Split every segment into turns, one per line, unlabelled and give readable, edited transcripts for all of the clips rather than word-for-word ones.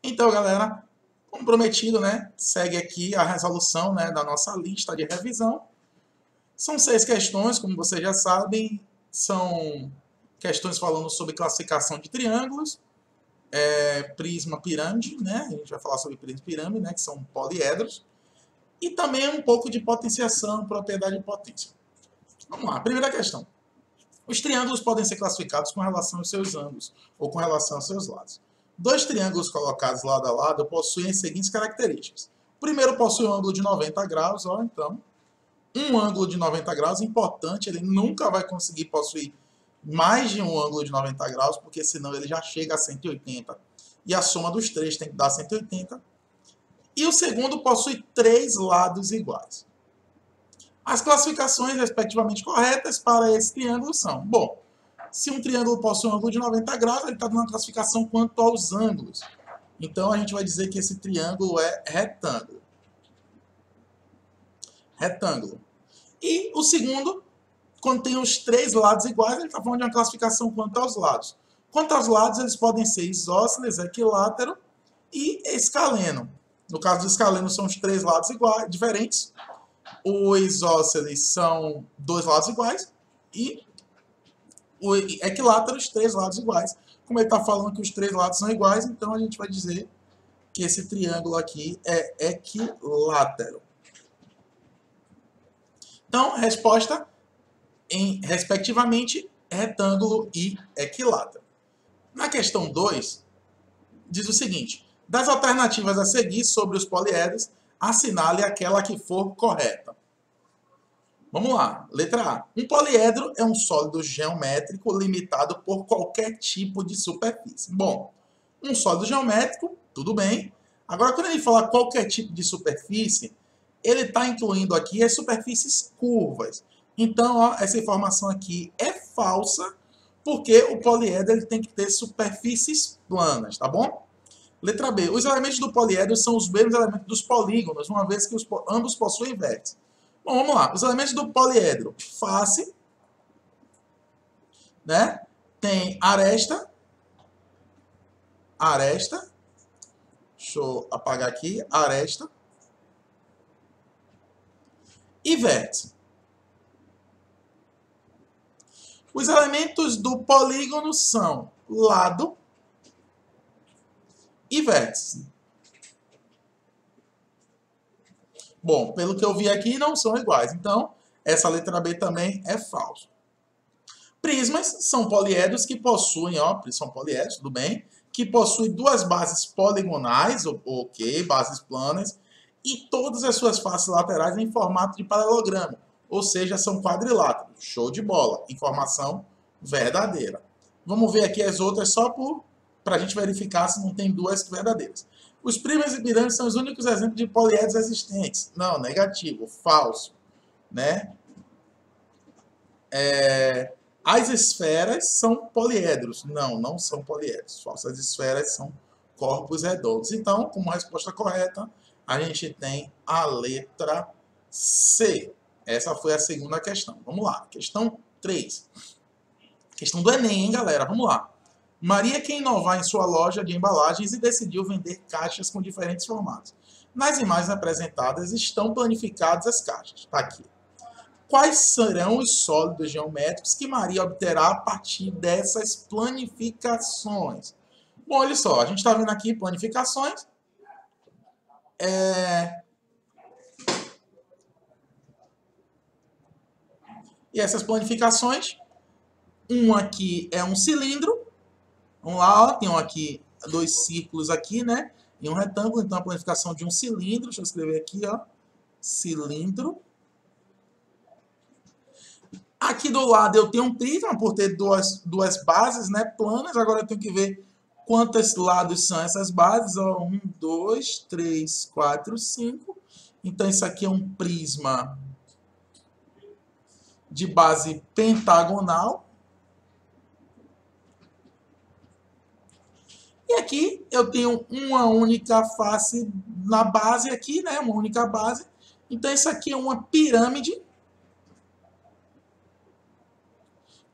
Então, galera, como prometido, né, segue aqui a resolução, né, da nossa lista de revisão. São 6 questões, como vocês já sabem, são questões falando sobre classificação de triângulos, prisma, pirâmide, né, a gente vai falar sobre prisma e pirâmide, né, que são poliedros, e também um pouco de potenciação, propriedade de potência. Vamos lá, primeira questão. Os triângulos podem ser classificados com relação aos seus ângulos ou com relação aos seus lados. Dois triângulos colocados lado a lado possuem as seguintes características. O primeiro possui um ângulo de 90 graus, ó, então, um ângulo de 90 graus, importante, ele nunca vai conseguir possuir mais de um ângulo de 90 graus, porque senão ele já chega a 180. E a soma dos três tem que dar 180. E o segundo possui três lados iguais. As classificações respectivamente corretas para esse triângulo são: bom, se um triângulo possui um ângulo de 90 graus, ele está dando uma classificação quanto aos ângulos. Então a gente vai dizer que esse triângulo é retângulo. Retângulo. E o segundo, quando tem os três lados iguais, ele está falando de uma classificação quanto aos lados. Quanto aos lados, eles podem ser isósceles, equilátero e escaleno. No caso do escaleno, são os três lados iguais, diferentes. O isósceles são dois lados iguais e o equilátero, os três lados iguais. Como ele está falando que os três lados são iguais, então a gente vai dizer que esse triângulo aqui é equilátero. Então, resposta em, respectivamente, retângulo e equilátero. Na questão 2, diz o seguinte: das alternativas a seguir sobre os poliedros, assinale aquela que for correta. Vamos lá. Letra A. Um poliedro é um sólido geométrico limitado por qualquer tipo de superfície. Bom, um sólido geométrico, tudo bem. Agora, quando ele fala qualquer tipo de superfície, ele está incluindo aqui as superfícies curvas. Então, ó, essa informação aqui é falsa, porque o poliedro ele tem que ter superfícies planas, tá bom? Letra B. Os elementos do poliedro são os mesmos elementos dos polígonos, uma vez que ambos possuem vértices. Bom, vamos lá. Os elementos do poliedro: face, né? Tem aresta. Aresta. Deixa eu apagar aqui. Aresta. E vértice. Os elementos do polígono são lado e vértice. Bom, pelo que eu vi aqui, não são iguais. Então, essa letra B também é falso. Prismas são poliedros que possuem, ó, são poliedros, tudo bem, que possuem duas bases poligonais, ok, bases planas, e todas as suas faces laterais em formato de paralelogramo, ou seja, são quadriláteros. Show de bola. Informação verdadeira. Vamos ver aqui as outras só para a gente verificar se não tem duas verdadeiras. Os prismas e pirâmides são os únicos exemplos de poliedros existentes. Não, negativo, falso, né? As esferas são poliedros. Não, não são poliedros. Falsas esferas são corpos redondos. Então, como resposta correta, a gente tem a letra C. Essa foi a segunda questão. Vamos lá. Questão 3. Questão do Enem, hein, galera? Vamos lá. Maria quer inovar em sua loja de embalagens e decidiu vender caixas com diferentes formatos. Nas imagens apresentadas estão planificadas as caixas. Está aqui. Quais serão os sólidos geométricos que Maria obterá a partir dessas planificações? Bom, olha só, a gente está vendo aqui planificações. E essas planificações, um aqui é um cilindro. Vamos lá, ó, tem aqui dois círculos aqui, né? E um retângulo, então a planificação de um cilindro. Deixa eu escrever aqui, ó. Cilindro. Aqui do lado eu tenho um prisma, por ter duas bases, né, planas. Agora eu tenho que ver quantos lados são essas bases. Ó, 1, 2, 3, 4, 5. Então isso aqui é um prisma de base pentagonal. E aqui eu tenho uma única face na base aqui, né, uma única base. Então isso aqui é uma pirâmide.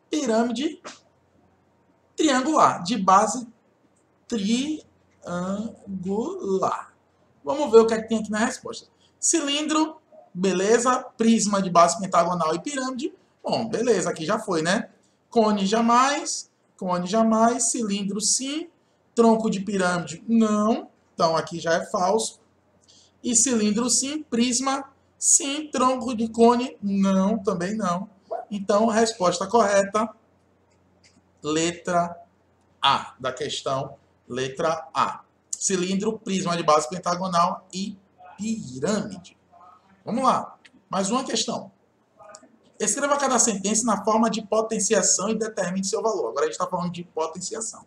Pirâmide triangular, de base triangular. angular. Vamos ver o que é que tem aqui na resposta. Cilindro, beleza. Prisma de base pentagonal e pirâmide. Bom, beleza, aqui já foi, né? Cone jamais. Cone jamais. Cilindro, sim. Tronco de pirâmide, não. Então, aqui já é falso. E cilindro, sim. Prisma, sim. Tronco de cone, não. Também não. Então, resposta correta, letra A da questão, letra A. Cilindro, prisma de base pentagonal e pirâmide. Vamos lá. Mais uma questão. Escreva cada sentença na forma de potenciação e determine seu valor. Agora a gente está falando de potenciação.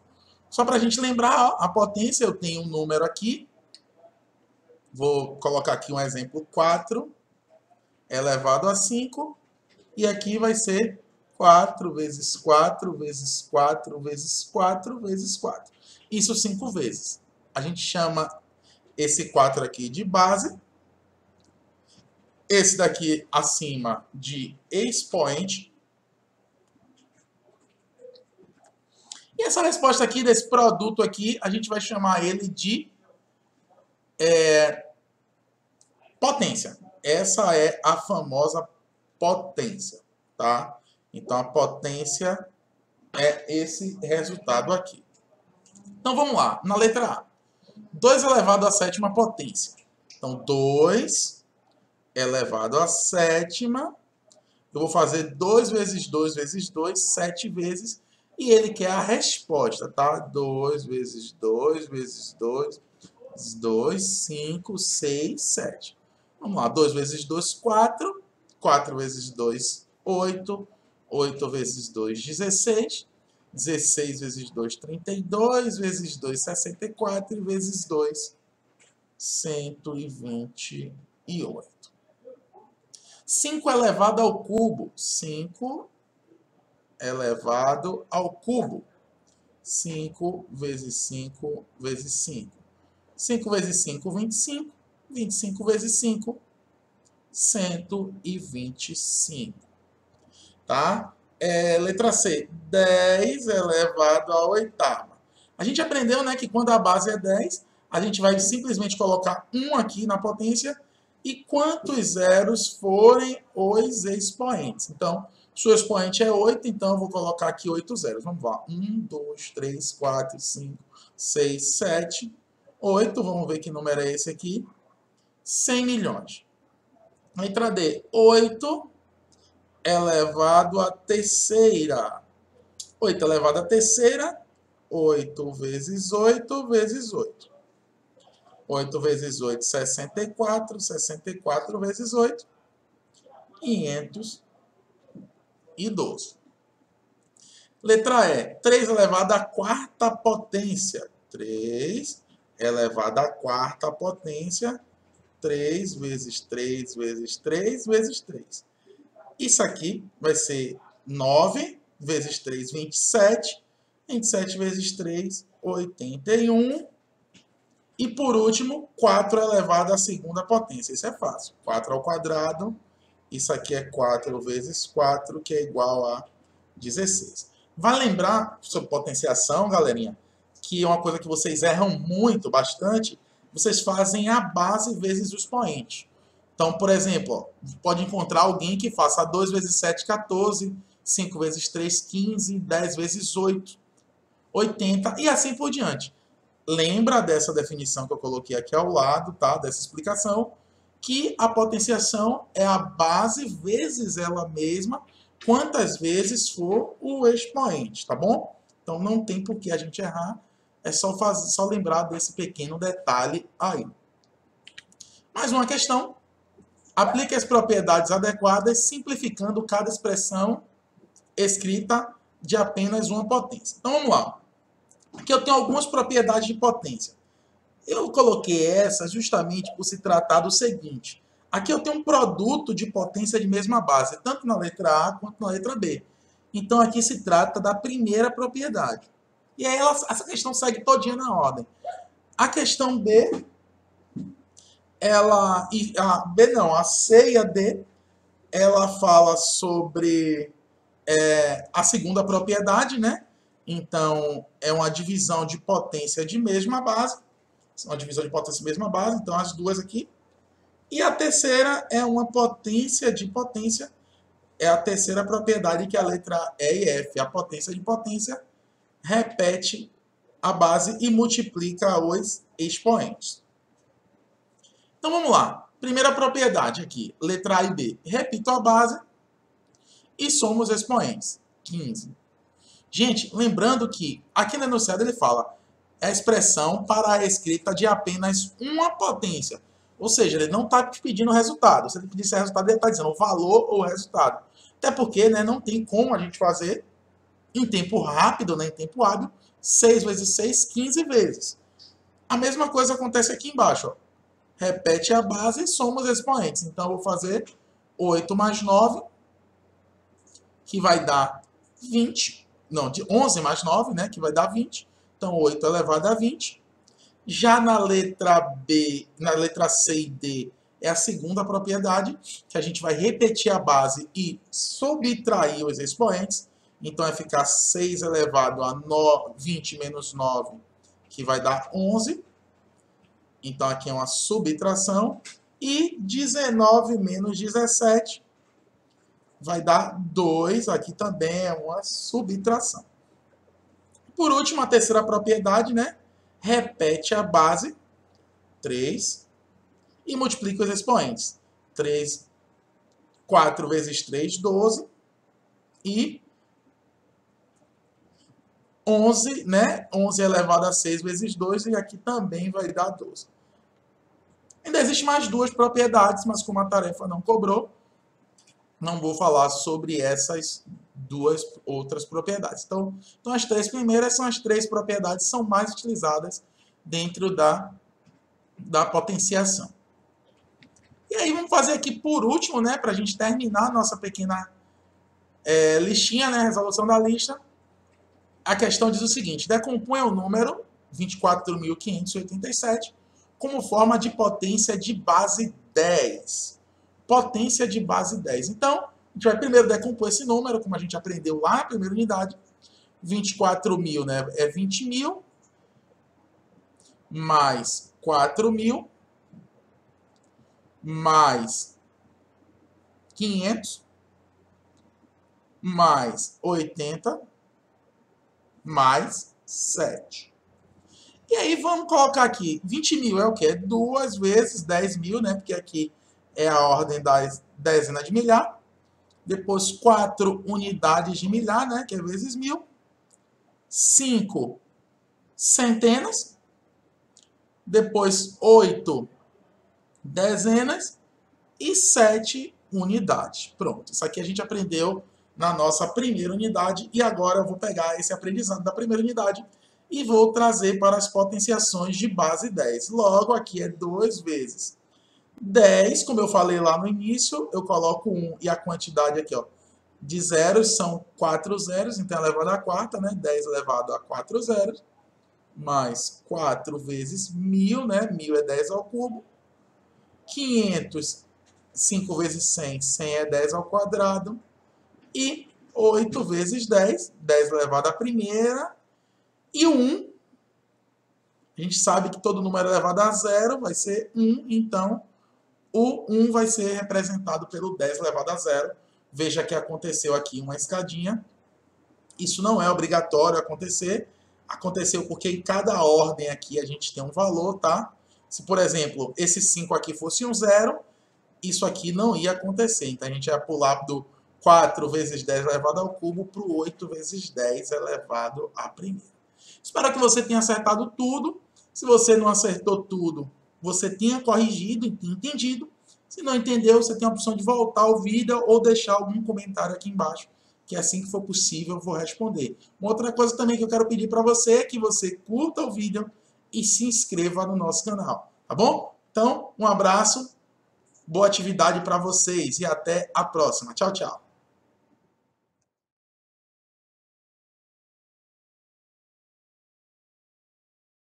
Só para a gente lembrar, a potência, eu tenho um número aqui. Vou colocar aqui um exemplo, 4 elevado a 5. E aqui vai ser 4 vezes 4 vezes 4 vezes 4 vezes 4. Isso 5 vezes. A gente chama esse 4 aqui de base. Esse daqui acima de expoente. E essa resposta aqui, desse produto aqui, a gente vai chamar ele de potência. Essa é a famosa potência, tá? Então, a potência é esse resultado aqui. Então, vamos lá. Na letra A. 2 elevado à sétima potência. Então, 2 elevado à sétima. Eu vou fazer 2 vezes 2 vezes 2, 7 vezes. E ele quer a resposta, tá? 2 vezes 2 vezes 2, 2, 5, 6, 7. Vamos lá. 2 vezes 2, 4. 4 vezes 2, 8. 8 vezes 2, 16. 16 vezes 2, 32. Vezes 2, 64. E vezes 2, 128. 5 elevado ao cubo. 5 elevado ao cubo. 5 vezes 5 vezes 5. 5 vezes 5, 25. 25 vezes 5, 125. Tá? Letra C. 10 elevado à oitava. A gente aprendeu, né, que quando a base é 10, a gente vai simplesmente colocar 1 aqui na potência e quantos zeros forem os expoentes. Então, se o expoente é 8, então eu vou colocar aqui 8 zeros. Vamos lá. 1, 2, 3, 4, 5, 6, 7, 8. Vamos ver que número é esse aqui. 100 milhões. Letra D. 8 elevado à terceira. 8 elevado à terceira. 8 vezes 8 vezes 8. 8 vezes 8, 64. 64 vezes 8, 512. Letra E. 3 elevado à quarta potência. 3 elevado à quarta potência. 3 vezes 3 vezes 3 vezes 3. Isso aqui vai ser 9 vezes 3, 27. 27 vezes 3, 81. E por último, 4 elevado à segunda potência. Isso é fácil. 4 ao quadrado. Isso aqui é 4 vezes 4, que é igual a 16. Vai lembrar sobre potenciação, galerinha, que é uma coisa que vocês erram muito, bastante. Vocês fazem a base vezes o expoente. Então, por exemplo, ó, pode encontrar alguém que faça 2 vezes 7, 14, 5 vezes 3, 15, 10 vezes 8, 80 e assim por diante. Lembra dessa definição que eu coloquei aqui ao lado, tá? Dessa explicação, que a potenciação é a base vezes ela mesma, quantas vezes for o expoente, tá bom? Então não tem por que a gente errar, é só lembrar desse pequeno detalhe aí. Mais uma questão. Aplique as propriedades adequadas, simplificando cada expressão escrita de apenas uma potência. Então vamos lá. Aqui eu tenho algumas propriedades de potência. Eu coloquei essa justamente por se tratar do seguinte. Aqui eu tenho um produto de potência de mesma base, tanto na letra A quanto na letra B. Então aqui se trata da primeira propriedade. E aí essa questão segue todinha na ordem. A questão B, a C e a D, ela fala sobre a segunda propriedade, né? Então, é uma divisão de potência de mesma base. Uma divisão de potência mesma base, então as duas aqui. E a terceira é uma potência de potência, é a terceira propriedade que a letra E e F, a potência de potência, repete a base e multiplica os expoentes. Então vamos lá. Primeira propriedade aqui, letra A e B. Repito a base e somo os expoentes. 15. Gente, lembrando que aqui no enunciado ele fala a expressão para a escrita de apenas uma potência. Ou seja, ele não está pedindo o resultado. Se ele pedisse o resultado, ele está dizendo o valor ou o resultado. Até porque, né, não tem como a gente fazer em tempo rápido, né, em tempo hábil, 6 vezes 6, 15 vezes. A mesma coisa acontece aqui embaixo. Ó. Repete a base e soma os expoentes. Então, eu vou fazer 8 mais 9, que vai dar 20. Não, de 11 mais 9, né, que vai dar 20. Então, 8 elevado a 20. Já na letra B, na letra C e D, é a segunda propriedade, que a gente vai repetir a base e subtrair os expoentes. Então, vai ficar 6 elevado a 20 menos 9, que vai dar 11. Então, aqui é uma subtração. E 19 menos 17 vai dar 2. Aqui também é uma subtração. Por último, a terceira propriedade, né? Repete a base, 3, e multiplica os expoentes. 4 vezes 3, 12, e 11, né? 11 elevado a 6 vezes 2, e aqui também vai dar 12. Ainda existem mais duas propriedades, mas como a tarefa não cobrou, não vou falar sobre essas duas outras propriedades. Então, as três primeiras são as três propriedades que são mais utilizadas dentro da potenciação. E aí vamos fazer aqui por último, né, para a gente terminar a nossa pequena listinha, né, resolução da lista. A questão diz o seguinte: decomponha o número 24.587 como forma de potência de base 10. Potência de base 10. Então, a gente vai primeiro decompor esse número, como a gente aprendeu lá na primeira unidade. 24.000, né, é 20.000, mais 4.000, mais 500, mais 80, mais 7. E aí vamos colocar aqui, 20.000 é o quê? 2 vezes 10.000, né, porque aqui é a ordem das dezenas de milhar. Depois 4 unidades de milhar, né, que é vezes 1.000. 5 centenas. Depois 8 dezenas. E 7 unidades. Pronto, isso aqui a gente aprendeu na nossa primeira unidade. E agora eu vou pegar esse aprendizado da primeira unidade e vou trazer para as potenciações de base 10. Logo, aqui é 2 vezes 10, como eu falei lá no início, eu coloco 1 e a quantidade aqui, ó, de zeros são 4 zeros, então é elevado a quarta, né? 10 elevado a 4 zeros, mais 4 vezes 1.000, né? 1.000 é 10 ao cubo. 500, 5 vezes 100, 100 é 10 ao quadrado. E 8 vezes 10, 10 elevado à primeira. E 1, a gente sabe que todo número elevado a zero vai ser 1, então o 1 vai ser representado pelo 10 elevado a zero. Veja que aconteceu aqui uma escadinha. Isso não é obrigatório acontecer. Aconteceu porque em cada ordem aqui a gente tem um valor, tá? Se, por exemplo, esse 5 aqui fosse um zero, isso aqui não ia acontecer. Então, a gente ia pular do 4 vezes 10 elevado ao cubo para o 8 vezes 10 elevado à primeira. Espero que você tenha acertado tudo. Se você não acertou tudo, você tenha corrigido e entendido. Se não entendeu, você tem a opção de voltar ao vídeo ou deixar algum comentário aqui embaixo, que assim que for possível eu vou responder. Uma outra coisa também que eu quero pedir para você é que você curta o vídeo e se inscreva no nosso canal, tá bom? Então, um abraço, boa atividade para vocês e até a próxima. Tchau, tchau.